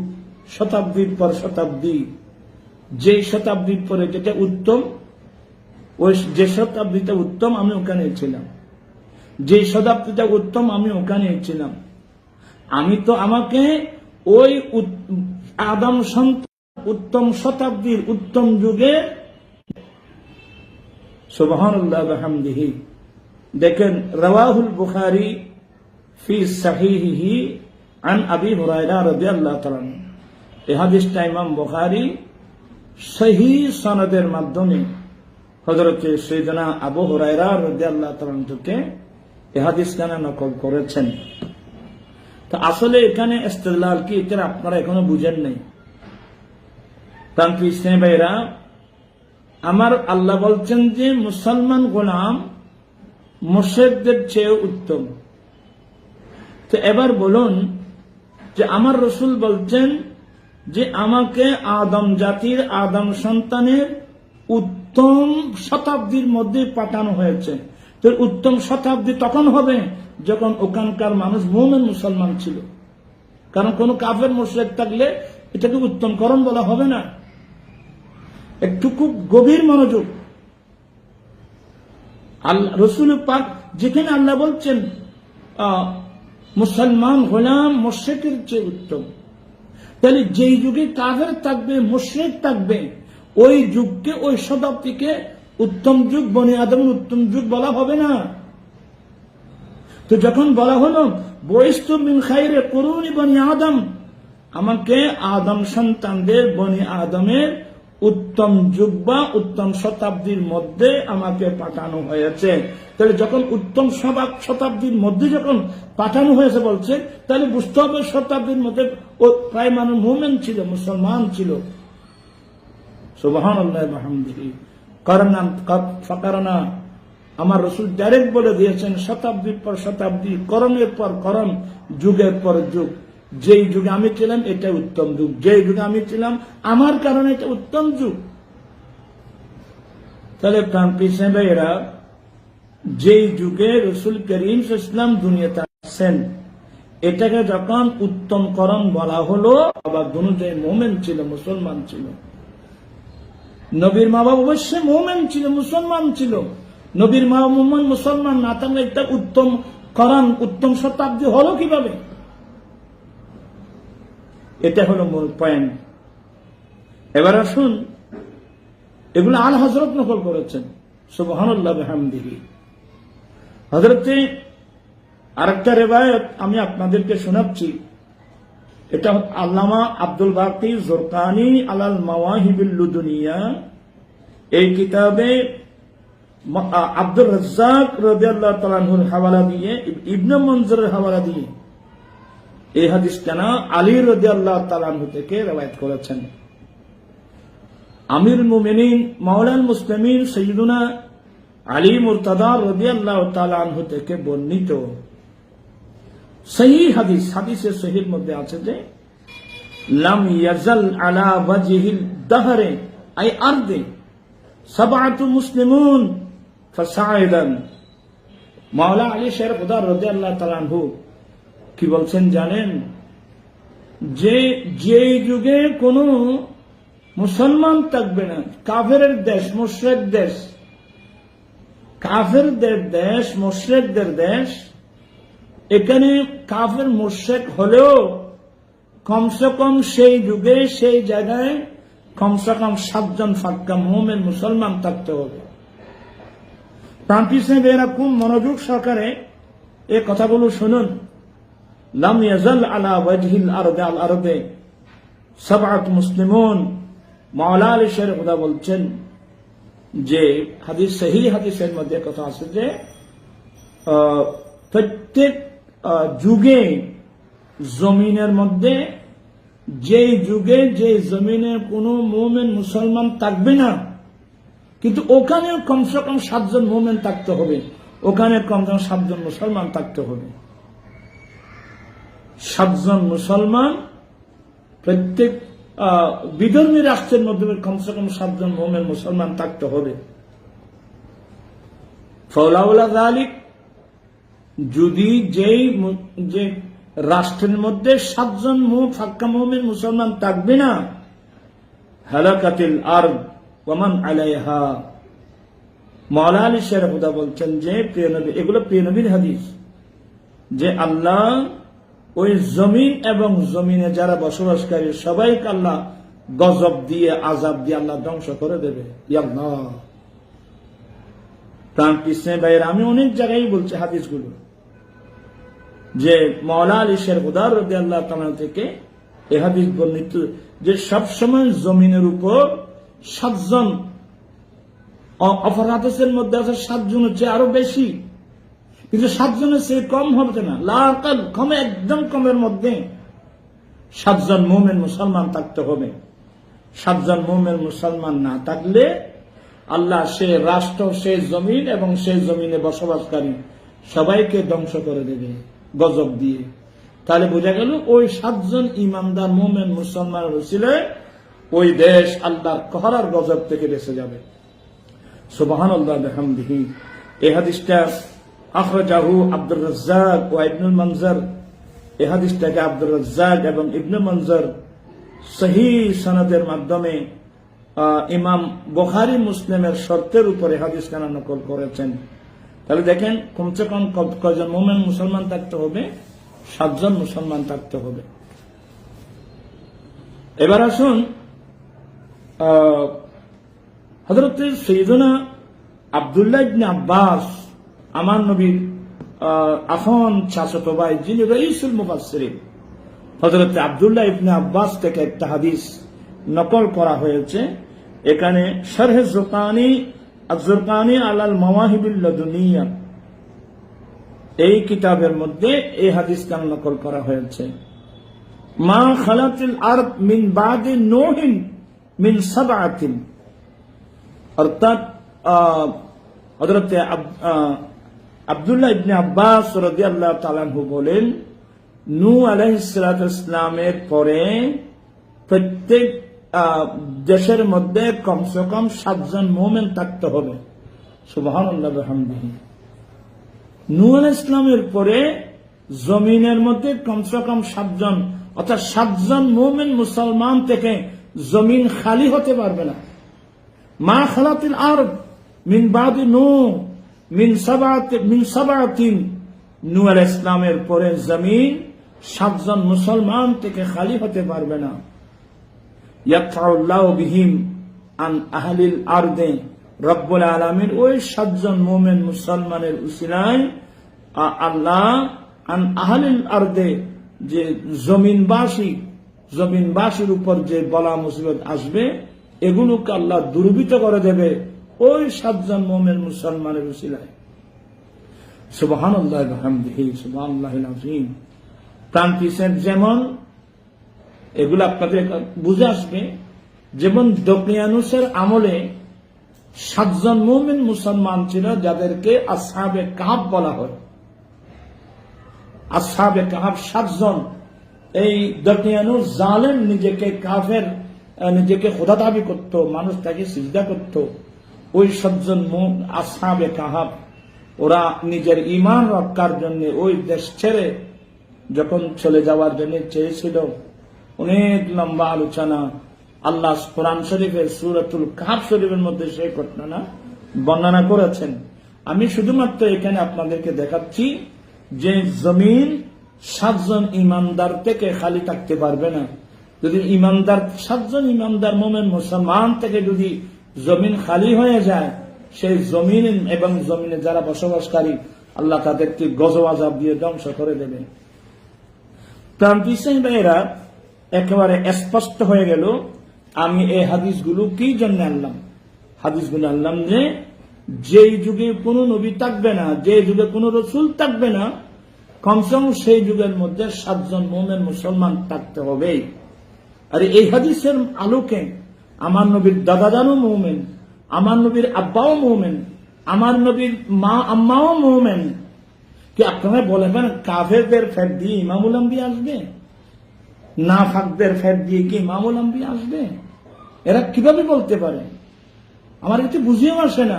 শতাব্দীর পর শতাব্দী, যে শতাব্দীর পরে যেটা উত্তম, ওই যে শতাব্দীটা উত্তম আমি ওখানে ছিলাম, যে শতাব্দীটা উত্তম আমি ওখানে ছিলাম। আমি তো আমাকে ওই আদম সন্তান উত্তম শতাব্দীর উত্তম যুগে। সুবহানাল্লাহি ওয়া বিহামদিহি। দেখেন রাওয়াহুল বুখারী ফি সাহিহিহি আন আবি হুরায়রা রাদিয়াল্লাহু তাআলা। এই হাদিসটা ইমাম বুখারী সহিহ সনদের মাধ্যমে হযরত সাইয়েদনা আবু হুরায়রা রাদিয়াল্লাহু তাআলা থেকে এই হাদিসখানা নকল করেছেন। তো আসলে এখানে ইস্তেদলাল কি, এটা আপনারা এখনো বুঝেন নাই। কারণ কি ইসলামী ভাইরা আমার, আল্লাহ বলছেন যে মুসলমান গোলাম মুশরিকদের চেয়ে উত্তম। তো এবার বলুন যে আমার রসুল বলছেন যে আমাকে আদম জাতির আদম সন্তানের উত্তম শতাব্দীর মধ্যে পাঠানো হয়েছে। তো উত্তম শতাব্দী তখন হবে যখন ওখানকার মানুষ মুমিন মুসলমান ছিল। কারণ কোন কাফের মুশরিক থাকলে এটাকে উত্তমকরণ বলা হবে না। একটু খুব গভীর মনোযোগ। আল্লাহ রসুল পাক যেখানে আল্লাহ বলছেন মুসলমান গোলাম মুশরিকের চেয়ে উত্তম, তাহলে যেই যুগে কাফের থাকবে মুশরিক থাকবে ওই যুগকে ওই শতাব্দীকে উত্তম যুগ বনি আদমের উত্তম যুগ বলা হবে না। তো যখন বলা হলো বয়স্তু মিন খায়রে কুরুনি বনি আদম, আমাকে আদম সন্তানদের বনি আদমের উত্তম যুগ বা উত্তম শতাব্দীর মধ্যে আমাকে পাঠানো হয়েছে। তাহলে যখন উত্তম শতাব্দীর মধ্যে যখন পাঠানো হয়েছে বলছে, তাহলে বুঝতে হবে শতাব্দীর মধ্যে প্রায় মানুষ মুমিন ছিল, মুসলমান ছিল। সুবহানাল্লাহ ওয়া বিহামদিহি। কারণ আমার রসুল ডাইরেক্ট বলে দিয়েছেন শতাব্দীর পর শতাব্দী, করণের পর করণ, যুগের পর যুগ। যেই যুগে আমি ছিলাম এটা উত্তম যুগ, যেই যুগে আমি ছিলাম আমার কারণে এটা উত্তম যুগ। তাহলে প্রাণ পিছিয়ে ভাইয়েরা, যেই যুগে রসুল করিম ইসলাম দুনিয়াতে আসছেন এটাকে যখন উত্তমকরণ বলা হলো, আবার দুনুযায়ী মোমেন ছিল, মুসলমান ছিল। নবীর মা বাবা অবশ্যই মোমেন ছিল, মুসলমান ছিল। নবীর মা মোমেন মুসলমান না থাকলে এটা উত্তম করণ উত্তম শতাব্দী হলো কিভাবে? এটা হলো মূল পয়েন্ট। এবার আসুন, এগুলো আল হযরত নকল করেছেন। সুবহানাল্লাহ ওয়া বিহামদিহি। হযরতে আরেকটা রিওয়ায়াত আমি আপনাদেরকে শোনাচ্ছি। এটা আল্লামা আব্দুল বাকি জোরকানি আলাল মাওয়াহিবিল লুদুনিয়া এই কিতাবে আব্দুর রাজ্জাক রাদিয়াল্লাহু তাআলা আনহুর হাওয়ালা দিয়ে, ইবনে মনজুরের হাওয়ালা দিয়ে এই হাদিসটা না আলী রাদিয়াল্লাহু তাআলা আনহু থেকে রওয়ায়াত করেছেন। আমিরুল মুমিনিন মাওলানা মুসলিমিন সাইয়্যিদুনা আলী মুরতাদা রাদিয়াল্লাহু তাআলা আনহু থেকে বর্ণিত সহিহ হাদিস, হাদিসের সহিহের মধ্যে আছে যে লাম ইয়াজাল আলা ওয়াজহিল দাহরে আই আরদে সাবআতু মুসলিমুন ফাসাইদান। মাওলানা আলী শের খুদা রাদিয়াল্লাহু তাআলা আনহু কি বলছেন জানেন? যে যুগে কোন মুসলমান থাকবে না, কাফেরের দেশ, মুশরিক দেশ, কাফেরদের দেশ, মুশরিকদের দেশ, এখানে কাফের মুশরিক হলেও কমসে কম সেই যুগে সেই জায়গায় কমসে কম 7 জন ফাক্কা মুমিন মুসলমান থাকতে হবে। প্রান্তিক এরা খুব মনোযোগ সহকারে এই কথাগুলো শুনুন। লাম ইয়াজাল আলা ওয়াজহিল আরদে আল আরদে সাবআত মুসলিমুন। মাওলানা আলী শের খুদা বলছেন যে হাদিস, সহিহ হাদিসের মধ্যে কথা আছে যে প্রত্যেক যুগে জমিনের মধ্যে, যেই যুগে যে জমিনে কোনো মুমিন মুসলমান থাকবে না, কিন্তু ওখানে কমসে কম 7 জন মুমিন থাকতে হবে, ওখানে কমসে কম 7 জন মুসলমান থাকতে হবে। 7 জন মুসলমান, প্রত্যেক বিধর্মী রাষ্ট্রের মধ্যে কমসে কম 7 জন মুমিন মুসলমান থাকতে হবে। ফাউলাউলা যালিক, যদি যে রাষ্ট্রের মধ্যে 7 জন ফাক্কা মুমিন মুসলমান থাকবে না, হালাকাতিল আরদ ওয়া মান আলাইহা। মাওলানা আলী শের খুদা বলছেন যে প্রিয় নবী, এগুলো প্রিয় নবীর হাদিস, যে আল্লাহ ওই জমিন এবং জমিনে যারা বসবাসকারী সবাইকে আল্লাহ গজব দিয়ে, আযাব দিয়ে আল্লাহ ধ্বংস করে দেবে। ইয়া আল্লাহ। প্রাণ কৃষ্ণ ভাইয়ের, আমি অনেক জায়গায় বলছি হাদিসগুলো, যে মাওলানা আলী শের খুদা রাদিয়াল্লাহু তাআলা থেকে এই হাদিস বর্ণিত যে সবসময় জমিনের উপর 7 জন, অপর হাদিসের মধ্যে আছে 7 জনের চেয়ে আরো বেশি, কিন্তু 7 জনের চেয়ে কম হবে না, লাকাল কমে, একদম কমের মধ্যে 7 জন মুমিন মুসলমান থাকতে হবে। 7 জন মুমিন মুসলমান না থাকলে আল্লাহ সে রাষ্ট্র, সে জমিন এবং সেই জমিনে বসবাসকারী সবাইকে ধ্বংস করে দেবে গজব দিয়ে। তাহলে বোঝা গেল ওই 7 জন ইমানদার মুমিন মুসলমানের উসিলায় ওই দেশ আল্লাহর কহর আর গজব থেকে বেঁচে যাবে। সুবহানাল্লাহ বিহামদিহি। এই হাদিসটা আখরাজাহু আব্দুর রাজ্জাক ওয়া ইবনুল মানজার। এই হাদিসটাকে আব্দুর রাজ্জাক এবং ইবনে মানজার সহিহ সনদের মাধ্যমে ইমাম বুখারী মুসলিমের শর্তের উপরে হাদিস খানা নকল করেছেন। তাহলে দেখেন কমসে কম কয়জন মুমিন মুসলমান থাকতে হবে? 7 জন মুসলমান থাকতে হবে। এবার আসুন হযরত সাইয়্যিদুনা আব্দুল্লাহ ইবনে আব্বাস, আমার নবীর আফন চাচাতো ভাই, যিনি রাইসুল মুফাসসিরিন, হযরত আব্দুল্লাহ ইবনে আব্বাস থেকে একটা হাদিস নকল করা হয়েছে। এখানে শরহে জুরকানি আলাল মাওয়াহিবিল লাদুনিয়া এই কিতাবের মধ্যে এই হাদিসটা নকল করা হয়েছে। মা খালাতিল আরদ মিন বাদি নূহিন মিন সাবআতিন, অর্থাৎ হযরত আব্দুল্লাহ ইবনে আব্বাস রাদিয়াল্লাহু তাআলা আনহু বলেন, নূহ আলাইহিস সালাতু ওয়াসসালামের পরে প্রত্যেক দেশের মধ্যে কমসে কম 7 জন মুমিন থাকতে হবে। সুবহানাল্লাহ বিহামদিহি। নূহ আলাইহিস সালামের পরে জমিনের মধ্যে কমসে কম 7 জন, অর্থাৎ 7 জন মুমিন মুসলমান থেকে জমিন খালি হতে পারবে না। মা খালাতিল আরদ মিন বাদি নূহ মিন সাবআতিন, নূহ আলাইহিস সালামের পরে জমিন 7 জন মুসলমান থেকে খালি হতে পারবে না। ইয়াতফাউল্লাহু বিহিম আন আহলিল আরদে, রব্বুল আলামিন ওই 7 জন মুমিন মুসলমানের উসিলায় আল্লাহ আন আহলিল আরদে, যে জমিনবাসীর উপর যে বলা মুসিবত আসবে এগুলোকে আল্লাহ দুর্বৃত করে দেবে ওই 7 জন মুমিন মুসলমানের উসিলায়। সুবহানাল্লাহ বিহামদিহি, সুবহানাল্লাহিল আযীম। প্রান্তিসের যেমন এগুলো আপনাদের বুঝে আসবে, যেমন দকিয়ানুসের আমলে 7 জন মুমিন মুসলমান ছিল যাদেরকে আসহাবে কাহাব বলা হয়। আসহাবে কাহাব 7 জন। এই দকিয়ানুস জালেম, নিজেকে কাফের, নিজেকে খোদা দাবি করত, মানুষ তাকে সিজদা করত। ওই 7 জন আসহাবে কাহাব, ওরা নিজের ঈমান রক্ষার জন্য ওই দেশ ছেড়ে যখন চলে যাওয়ার জন্য চেয়েছিল, অনেক লম্বা আলোচনা আল্লাহ কোরআন শরীফের সূরাতুল কাহফ শরীফের মধ্যে সেই ঘটনা বর্ণনা করেছেন। আমি শুধুমাত্র এখানে আপনাদেরকে দেখাচ্ছি যে জমিন 7 জন ইমানদার থেকে খালি থাকতে পারবে না। যদি 7 জন ইমানদার মুমিন মুসলমান থেকে যদি জমিন খালি হয়ে যায়, সেই জমিন এবং জমিনে যারা বসবাসকারী আল্লাহ তাদেরকে গজব আযাব দিয়ে ধ্বংস করে দেবে। প্রান্তিক ভাইয়েরা, একেবারে স্পষ্ট হয়ে গেল আমি এই হাদিসগুলো কি জন্য আনলাম। হাদিসগুলো আনলাম যে যেই যুগে কোনো নবী থাকবে না, যে যুগে কোনো রসুল থাকবে না, কমসে কম সেই যুগের মধ্যে 7 জন মুমিন মুসলমান থাকতে হবে। আর এই হাদিসের আলোকে আমার নবীর দাদাজানও মুমিন, আমার নবীর আব্বাও মুমিন, আমার নবীর মা আম্মাও মুমিন। কি আপনারা বলবেন কাফেরদের ফের দিয়ে ইমামুল আম্বিয়া আসবে? নাফাকদের ফের দিয়ে কি ইমামুল আম্বিয়া আসবে? এরা কিভাবে বলতে পারে? আমার এতে বুঝিয়েও আসে না,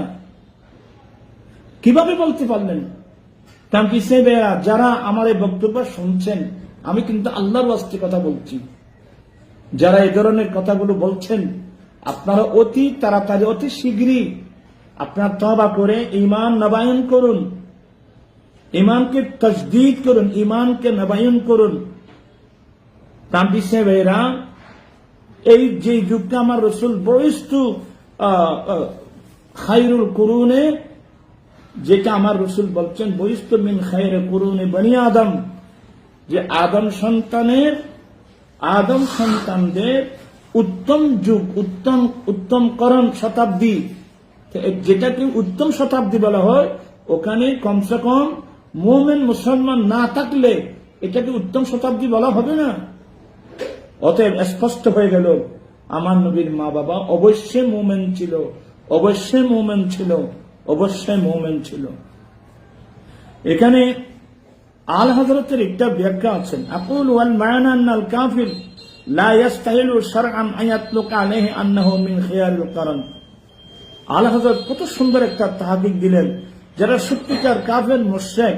কিভাবে বলতে পারলেন? কারণ কি যারা আমার এই বক্তব্য শুনছেন, আমি কিন্তু আল্লাহর ওয়াস্তে কথা বলছি, যারা এই ধরনের কথাগুলো বলছেন, আপনারা অতি তাড়াতাড়ি, অতি শীঘ্রই আপনারা তওবা করে ঈমান নবায়ন করুন, ঈমানকে তাজদীদ করুন, ঈমানকে নবায়ন করুন। ভাইরা, এই যে যুগটা আমার রাসূল বয়স্তু খায়রুল কুরুনে, যেটা আমার রাসূল বলছেন বয়স্তু মিন খায়রে কুরুনে বনি আদম, যে আদম সন্তানদের উত্তম যুগ, উত্তমকরণ শতাব্দী, যেটাকে উত্তম শতাব্দী বলা হয়, ওখানে কমসে কম মুমিন মুসলমান না থাকলে এটাকে উত্তম শতাব্দী বলা হবে না। অতএব স্পষ্ট হয়ে গেল আমার নবীর মা বাবা অবশ্যই মুমিন ছিল, অবশ্যই মুমিন ছিল, অবশ্যই মুমিন ছিল। এখানে আল হযরতের একটা ব্যাখ্যা আছেন, আকুল ওয়াল মা'না আন্নাল কাফির লা ইস্তাহিলু শারআন আন ইয়াতলুকা আলাইহি আন্নাহু মিন খিয়ারিল করণ। আল হযরত কত সুন্দর একটা তাহকিক দিলেন, যারা সত্যিকার কাফের মুশরিক,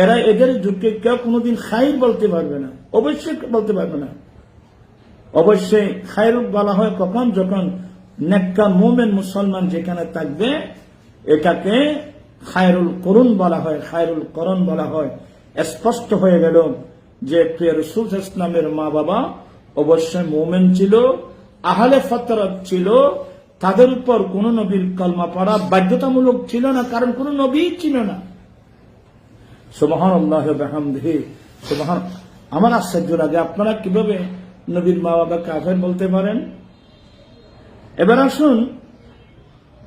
এরা এদের যুগে কেউ কোনোদিন খাইর বলতে পারবে না, অবশ্যই বলতে পারবে না। অবশ্যই খায়র বলা হয় কখন, যখন নেককার মুমিন মুসলমান যেখানে থাকবে এটাকে খায়রুল করুন বলা হয়, খায়রুল করণ বলা হয়। স্পষ্ট হয়ে গেল যে প্রিয় রাসূল ইসলামের মা বাবা অবশ্যই মুমিন ছিল, আহলে ফতরত ছিল, তাদের উপর কোন নবীর কলমা পড়া বাধ্যতামূলক ছিল না, কারণ কোন নবী ছিল না। সুবহানাল্লাহি ওয়া বিহামদিহি সুবহান। আমার আশ্চর্য লাগে, আপনারা কিভাবে নবীর মা বাবা কাফের বলতে পারেন? এবার আসুন,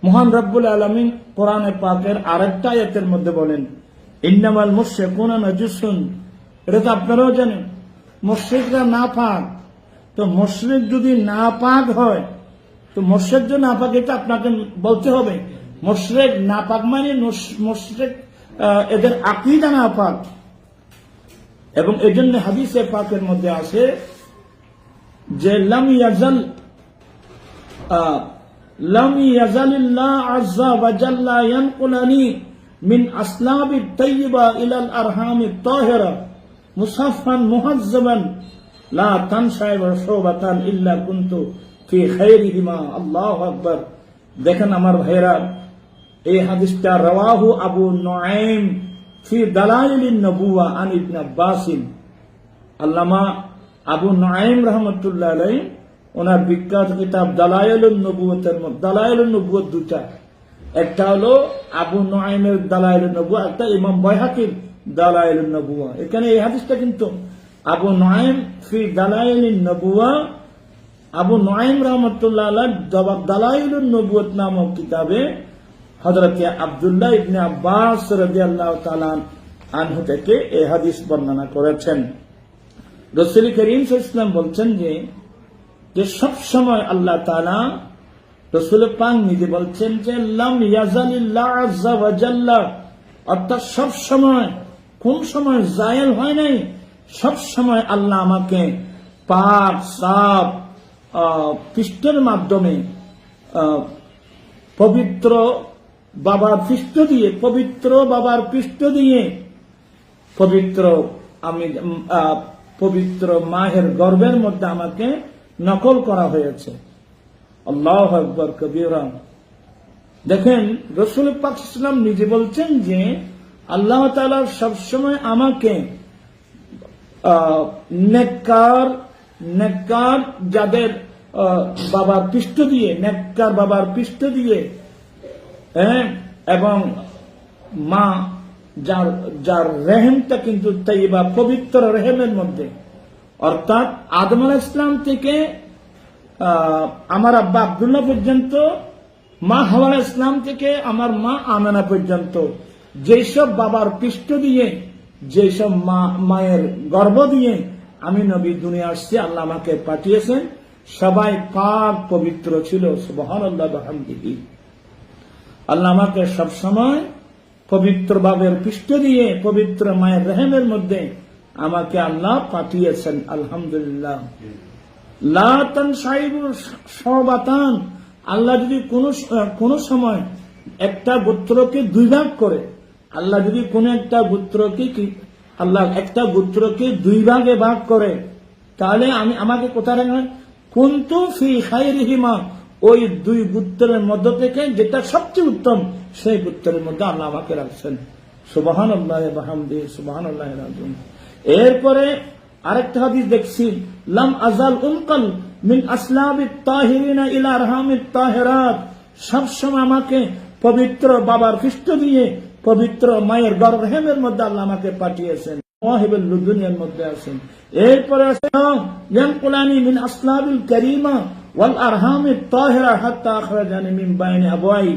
মহান রব্বুল আলামিন কোরআনে পাকের আরেকটা আয়াতের মধ্যে বলেন, ইন্নামাল মুশরিকুনা নাজুসুন। এটা তো আপনারাও জানেন, মুশরিকরা নাপাক। তো মুশরিক যদি নাপাক হয়, তো মুশরিক যে নাপাক এটা আপনাকে বলতে হবে। মুশরিক নাপাক মানে মুশরিক এদের আকীদা নাপাক। এবং এজন্য হাদিসে পাকের মধ্যে আছে যে লাম ইয়াজালিল্লাহ আযজা ওয়া জাল্লা ইয়ানকুলানি মিন আসলাবি তাইয়্যিবা ইলাল আরহামি তাহিরা মুসাফফান মুহাজ্জাবান লা তানশাই ওয়া শুবাতান ইল্লা কুনতু ফি খায়রিহিমা। আল্লাহু আকবার। দেখেন আমার ভাইরা, এই হাদিসটা রাওয়াহু আবু নুআইম ফি দালাইলিন নবুওয়া আন ইবনে আব্বাস। আল্লামা আবু নুআইম রাহমাতুল্লাহ আলাইহি ওনার বিখ্যাত কিতাব দালাইলুন নবুওয়াতের মধ্যে, দালাইলুন নবুওয়াত দুটা, একটা হলো আবু নুআইমের দালাইলুন নবুওয়া, একটা ইমাম বাইহাকির দালাইলুন নবুওয়া। এখানে এই হাদিসটা কিন্তু আবু নুআইম ফি দালাইলিন নবুওয়া, আবু নুআইম রাহমাতুল্লাহ আলাইহি দালাইলুন নবুওয়াত নামক কিতাবে হযরত আব্দুল্লাহ ইবনে আব্বাস রাদিয়াল্লাহু তাআলা আনহু থেকে এই হাদিস বর্ণনা করেছেন। রাসূল করিম সাল্লাল্লাহু আলাইহি ওয়াসাল্লাম বলছেন যে সব সময় আল্লাহ তাআলা, রাসূল পাক নিজে বলছেন যে লাম ইয়াজালিল্লাহ আযজা ওয়া জাল্লা, অর্থাৎ সব সময়, কোন সময় জায়েল হয় নাই, সব সময় আল্লাহ আমাকে পাক সাফ পৃষ্ঠের মাধ্যমে পবিত্র বাবার পৃষ্ঠ দিয়ে, পবিত্র বাবার পৃষ্ঠ দিয়ে, পবিত্র আমি পবিত্র মায়ের গর্ভের মধ্যে আমাকে নকল করা হয়েছে। আল্লাহু আকবার কবীরা। দেখেন রাসূল পাক সাল্লাল্লাহু আলাইহি ওয়াসাল্লাম নিজে বলছেন যে আল্লাহ তাআলা সবসময় আমাকে নেককার যাদের বাবার পৃষ্ঠ দিয়ে, নেককার বাবার পৃষ্ঠ দিয়ে, এবং মা যার রেহেমটা কিন্তু তাইয়্যিবা পবিত্র রেহেমের মধ্যে, অর্থাৎ আদম আলাইহিস সালাম থেকে আমার আব্বা আব্দুল্লাহ পর্যন্ত, মা হাওয়া আলাইহিস সালাম থেকে আমার মা আমেনা পর্যন্ত, যেসব বাবার পৃষ্ঠ দিয়ে, যেসব মায়ের গর্ভ দিয়ে আমি নবী দুনিয়া আসছি, আল্লাহ আমাকে পাঠিয়েছেন, সবাই পাক পবিত্র ছিল। সুবহানাল্লাহ ওয়া বিহামদিহি। আল্লাহ আমাকে সবসময় পবিত্র বাবের পৃষ্ঠ দিয়ে, পবিত্র মায়ের রেহেমের মধ্যে আমাকে আল্লাহ পাঠিয়েছেন। আলহামদুলিল্লাহ। লা তানশাইবু শুবাতান, আল্লাহ যদি কোন সময় একটা গোত্রকে দুই ভাগ করে, আল্লাহ যদি কোন একটা গোত্রকে, আল্লাহ একটা গোত্রকে দুই ভাগে ভাগ করে, তাহলে আমাকে কোথায় রাখা হয়? কুনতু ফি খায়রিহিমা, ওই দুই গোত্রের মধ্য থেকে যেটা সবচেয়ে উত্তম সেই গোত্রের মধ্যে আল্লাহ আমাকে রাখছেন। সুবহানাল্লাহ ওয়া বিহামদিহি সুবহানাল্লাহিল আযীম। এরপরে আরেকটা হাদিস দেখছি, লাম আজাল উনকাল মিন আসলাবিত তাহিরিনা ইলা আরহামিত তাহিরাত, সবসময় আমাকে পবিত্র বাবার পৃষ্ঠ দিয়ে, পবিত্র মায়ের গর্ভের মধ্যে আল্লাহ আমাকে পাঠিয়েছেন। মাওয়াহিবুল লুদুনিয়ার মধ্যে আছেন। এরপরে আছে ইয়ানকুলানি মিন আসলাবিল কারীমা ওয়াল আরহামিত তাহিরা হাত্তা আখরাজানি মিন বাইনি আবওয়াই।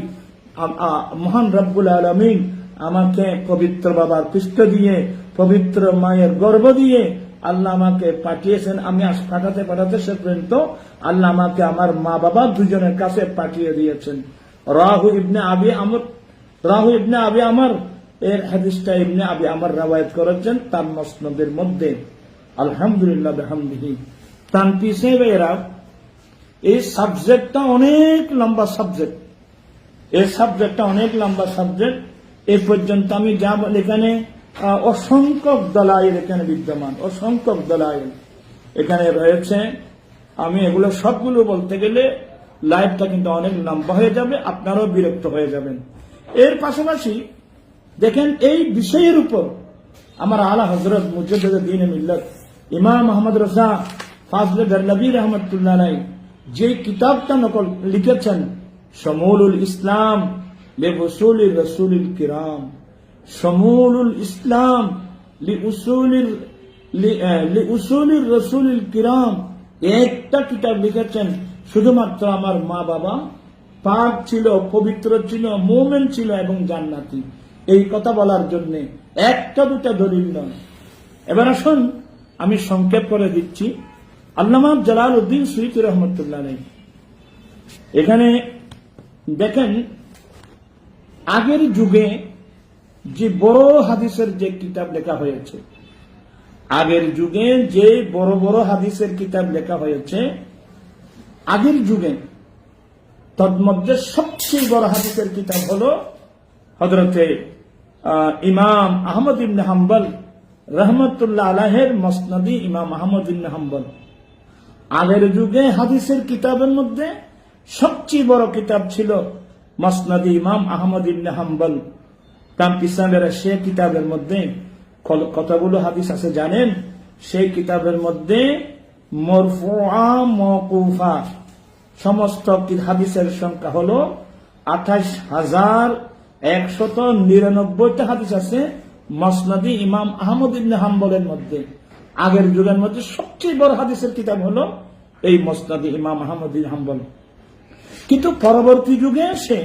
মহান রব্বুল আলামিন আমাকে পবিত্র বাবার পৃষ্ঠ দিয়ে, পবিত্র মায়ের গর্ভ দিয়ে আল্লাহ আমাকে পাঠিয়েছেন। আমি পাঠাতে সে পর্যন্ত আল্লাহ আমাকে আমার মা বাবা দুজনের কাছে পাঠিয়ে দিয়েছেন। রাহু ইবনে আবি আমর এর হাদিসটা ইবনে আবি আমর রাওয়ায়াত করেছেন তার মুসনাদের মধ্যে। আলহামদুলিল্লাহ বিহামদিহি। তানপি সাহেবেরা এই সাবজেক্টটা অনেক লম্বা সাবজেক্ট, এই সাবজেক্টটা অনেক লম্বা সাবজেক্ট। এই পর্যন্ত আমি যা এখানে অসংখ্য দলাইল এখানে বিদ্যমান, অসংখ্য দলাইল এখানে রয়েছে। আমি এগুলো সবগুলো বলতে গেলে লাইভটা কিন্তু অনেক লম্বা হয়ে যাবে, আপনারাও বিরক্ত হয়ে যাবেন। এর পাশাপাশি দেখেন এই বিষয়ের উপর আমার আলা হযরত মুজাদ্দিদ দ্বীন মিল্লাত ইমাম মুহাম্মদ রাজা ফাজলে দেহলভী রহমাতুল্লাহ আলাইহি যে কিতাবটা নকল লিখেছেন, শামুলুল ইসলাম লিউসুলির রাসূলিল কিরাম, শামুলুল ইসলাম লিউসুলির রাসূলিল কিরাম, একটা কিতাব লিখেছেন। শুধুমাত্র আমার মা বাবা পাক ছিল, পবিত্র ছিল, মুমিন ছিল এবং জান্নাতি, এই কথা বলার জন্য, একটা দুটা দলিল নয়। এবার আসুন আমি সংক্ষেপ করে দিচ্ছি। আল্লামা জালালউদ্দিন সুয়ুতী রহমতুল্লাহ আলাইহি এখানে দেখেন আগের যুগে যে বড় হাদিসের যে কিতাব লেখা হয়েছে, আগের যুগে যে বড় বড় হাদিসের কিতাব লেখা হয়েছে, আগের যুগে তন্মধ্যে সবচেয়ে বড় হাদিসের কিতাব হলো হযরতে ইমাম আহমদ ইবনে হাম্বল রহমতুল্লাহ আলাইহির মুসনাদি ইমাম আহমদ ইবনে হাম্বল। আগের যুগে হাদিসের কিতাবের মধ্যে সবচেয়ে বড় কিতাব ছিল মুসনাদি ইমাম আহমদ ইবনে হাম্বল। তার পিছনের সে কিতাবের মধ্যে কতগুলো হাদিস আছে জানেন? সেই কিতাবের মধ্যে মারফুআ মাওকুফা সমস্ত হাদিসের সংখ্যা হলো 28,199টা হাদিস আছে মুসনাদি ইমাম আহমদ ইবনে হাম্বলের মধ্যে। আগের যুগের মধ্যে সবচেয়ে বড় হাদিসের কিতাব হলো এই মুসনাদি ইমাম আহমদ ইবনে হাম্বল। কিন্তু পরবর্তী যুগে এসে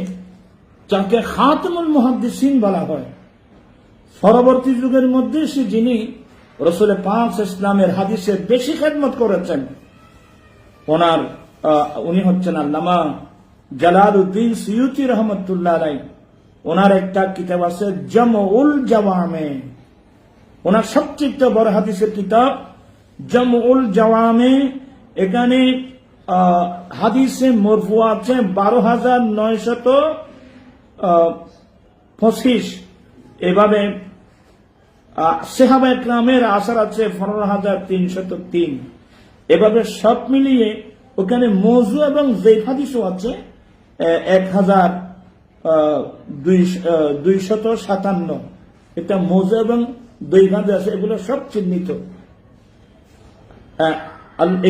যাকে খাতামুল মুহাদ্দিসিন বলা হয়, পরবর্তী যুগের মধ্যে সে যিনি রাসূল পাক ইসলামের হাদিসের বেশি খেদমত করেছেন, উনি হচ্ছেন আল্লামা জালালউদ্দিন সুয়ুতী রহমতুল্লাহ আলাইহি। ওনার একটা কিতাব আছে জামউল জাওয়ামে, ওনার সবচেয়ে বড় হাদিসের কিতাব জামউল জাওয়ামে। এখানে হাদিসে মারফু আছে 12,925, এভাবে সাহাবা ইকরামের আসার আছে 15,303, এভাবে সব মিলিয়ে ওখানে মওযু এবং যায়ফ হাদিসও আছে 1,257। এটা মওযু এবং যায়ফ হাদিস আছে, এগুলো সব চিহ্নিত।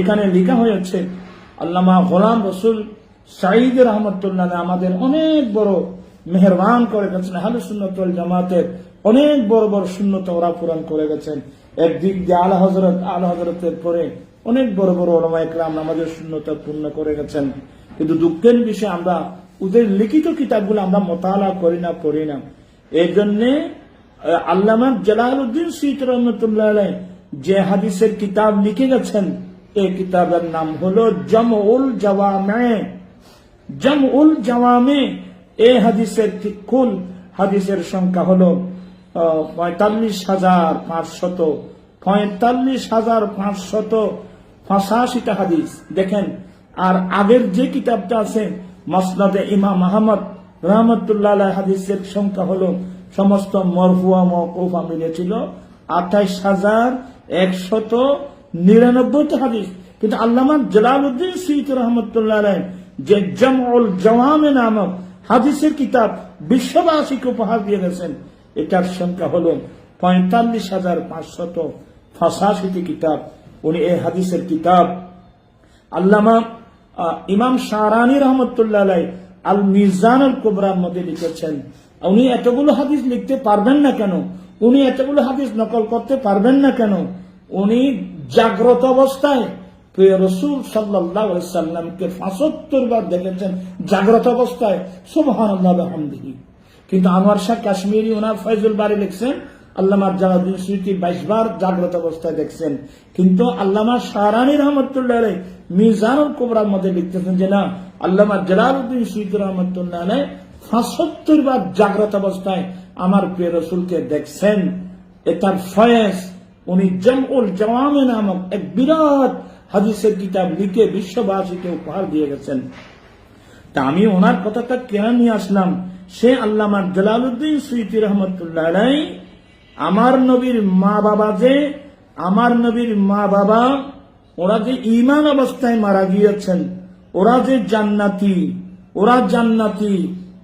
এখানে লেখা হয়েছে আল্লামা গোলাম রসুল সাঈদ রহমতুল্লাহ আমাদের অনেক বড় মেহেরবান করে গেছেন। আহলে সুন্নাত ওয়াল জামাতের অনেক বড় বড় সুন্নত ওরা পূরণ করে গেছেন। একদিক দিয়ে আলা হযরতের পরে অনেক বড় বড় উলামায়ে কেরাম আমাদের সুন্নত পূর্ণ করে গেছেন। কিন্তু দুঃখের বিষয় আমরা ওদের লিখিত কিতাবগুলো আমরা মোতালা করি না, পড়ি না। এই জন্যে আল্লামা জালালউদ্দিন সুয়ুতী রহমতুল্লাহ আলাইহি যে হাদিসের কিতাব লিখে গেছেন, এই কিতাবের নাম হলো জামউল জাওয়ামে। জামউল জাওয়ামে এই হাদিসের কুল হাদিসের সংখ্যা হলো 45,585টা হাদিস। দেখেন, আর আগের যে কিতাবটা আছে মুসনাদে ইমাম আহমদ রহমতুল্লাহ আলাইহি হাদিসের সংখ্যা হলো সমস্ত মারফুআ মাওকুফা মিলে ছিল 28,199টা হাদিস। কিন্তু আল্লামা জালালউদ্দিন সুয়ুতী রহমতুল্লাহ আলাইহি যে জামউল জাওয়ামে নামক হাদিসের কিতাব বিশ্ববাসীকে উপহার দিয়ে গেছেন, এটার সংখ্যা হলো 45,585টি কিতাব। উনি এই হাদিসের কিতাব আল্লামা ইমাম শারানি রহমতুল্লাহ আলাইহি আল মিজানুল কুবরার মধ্যে লিখেছেন। উনি এতগুলো হাদিস লিখতে পারবেন না কেন? উনি এতগুলো হাদিস নকল করতে পারবেন না কেন? উনি জাগ্রত অবস্থায় প্রিয় রাসূল সাল্লাল্লাহু আলাইহি সাল্লামকে 75 বার দেখেছেন জাগ্রত অবস্থায়, সুবহানাল্লাহ ওয়া বিহামদিহি। কিন্তু আনোয়ার শাহ কাশ্মীরি ওনার ফয়জুল বারী লিখছেন আল্লামা জালালউদ্দিন সুয়ুতী 22 বার জাগ্রত অবস্থায় দেখছেন। কিন্তু আল্লামা শারানি রহমতুল্লাহ আলাইহি মিজানুল কুবরার মধ্যে লিখতেছেন যে না, আল্লামা জালালউদ্দিন সুয়ুতী রহমতুল্লাহ আলাইহি 75 বার জাগ্রত অবস্থায় আমার প্রিয় রসুলকে দেখছেন, এটার ফয়েজ উনি জামউল জাওয়ামি নামক এক বিরাট হাদিসের কিতাব লিখে বিশ্ববাসীকে উপহার দিয়ে গেছেন। তা আমি ওনার কথাটা কেন নিয়ে আসলাম, সে আল্লামা জালালউদ্দিন সুয়ুতী রহমতুল্লাহ আলাইহি আমার নবীর মা বাবা ওরা যে ঈমান অবস্থায় মারা গিয়েছেন, ওরা যে জান্নাতি,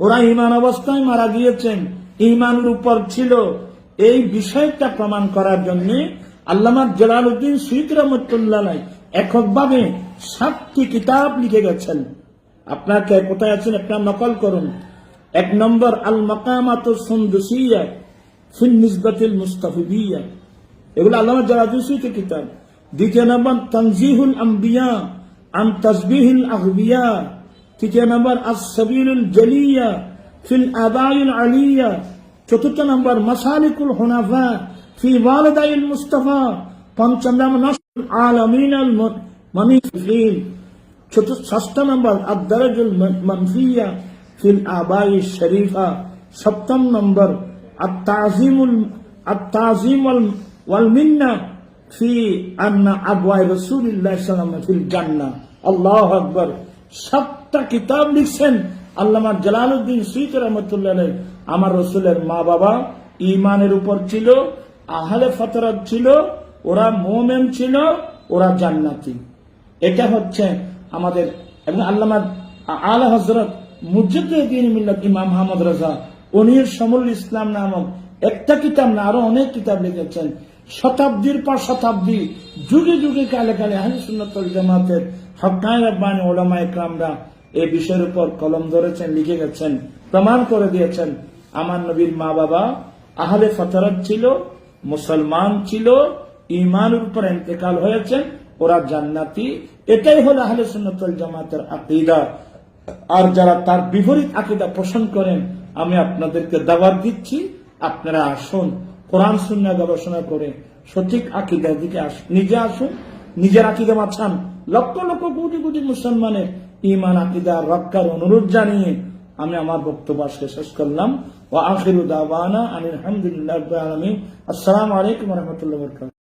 ওরা ঈমান অবস্থায় মারা গিয়েছেন, ঈমানের উপর ছিল, এই বিষয়টা প্রমাণ করার জন্য আল্লামা জালালউদ্দিন সুয়ুতী রহমতুল্লাহ আলাইহি এককভাবে 7টি কিতাব লিখে গেছেন। আপনাকে কোথায় আছেন আপনার নকল করুন। 1 নম্বর আল মাকামাতুস সুন্দুসিয়া ফিন নিসবাতিল মুস্তাফিদিয়া, এগুলো আল্লামা জালালউদ্দিন সুয়ুতী কিতাব। 2 নম্বর তানজিহুল আম্বিয়া আন তাসবিহিল আগবিয়া। 3 নম্বর আস-সাবিলুল জালিয়া ফিল আদাইল আলিয়া। 4 নম্বর মাসালিকুল হুনাফা ফি ওয়ালিদাইল মুস্তাফা। 5 নম্বর নাসরুল আলামিন আল মানিফিন। 6 নম্বর আদ-দারাজুল মানফিয়া ফিল আবাই শরীফা। 7 নম্বর আত-তাযিম ওয়াল মিন্না ফি আন্না আবওয়াই রাসূলিল্লাহ সাল্লাল্লাহু আলাইহি ওয়াসাল্লাম ফিল জান্নাহ। আল্লাহু আকবার। 7টা কিতাব লিখছেন আল্লামা জালালউদ্দিন সুয়ুতী রাহমাতুল্লাহ আলাইহি। আমার রাসূলের মা বাবা ঈমানের উপর ছিল, আহলে ফতরাত ছিল, ওরা মুমিন ছিল, ওরা জান্নাতি। এটা হচ্ছে আমাদের। এবং আল্লামা আলা হযরত মুজাদ্দিদ মিল্লাত ইমাম আহমদ রাজা উনি শামুল ইসলাম নামক একটা কিতাব না আরো অনেক কিতাব লিখেছেন। শতাব্দীর পর শতাব্দী, যুগে যুগে কালে কালে আহলে সুন্নাত ওয়াল জামাতের হক্কানি রাব্বানি উলামায়ে কেরামরা এই বিষয়ের উপর কলম ধরেছেন, লিখে গেছেন, প্রমাণ করে দিয়েছেন। আমার নবীর মা বাবা আহলে ফতরাত ছিল, মুসলমান ছিল, ঈমানের উপর ইন্তেকাল হয়েছেন, ওরা জান্নাতি। এটাই হলো আহলে সুন্নাত ওয়াল জামাতের আকীদা। আর যারা তার বিপরীত আকীদা পোষণ করেন, আমি আপনাদেরকে দাওয়াত দিচ্ছি, আপনারা আসুন, কোরআন সুন্নাহ গবেষণা করে সঠিক আকীদার দিকে নিজে আসুন, নিজের আকীদা বাঁচান। লক্ষ লক্ষ কোটি কোটি মুসলমানের ঈমান আকীদা রক্ষার অনুরোধ জানিয়ে আমি আমার বক্তব্য শেষ করলাম। ওয়া আখিরু দাওয়ানা আনিল হামদুলিল্লাহি রাব্বিল আলামিন। আসসালামু আলাইকুম ওয়া রাহমাতুল্লাহি ওয়া বারাকাতুহু।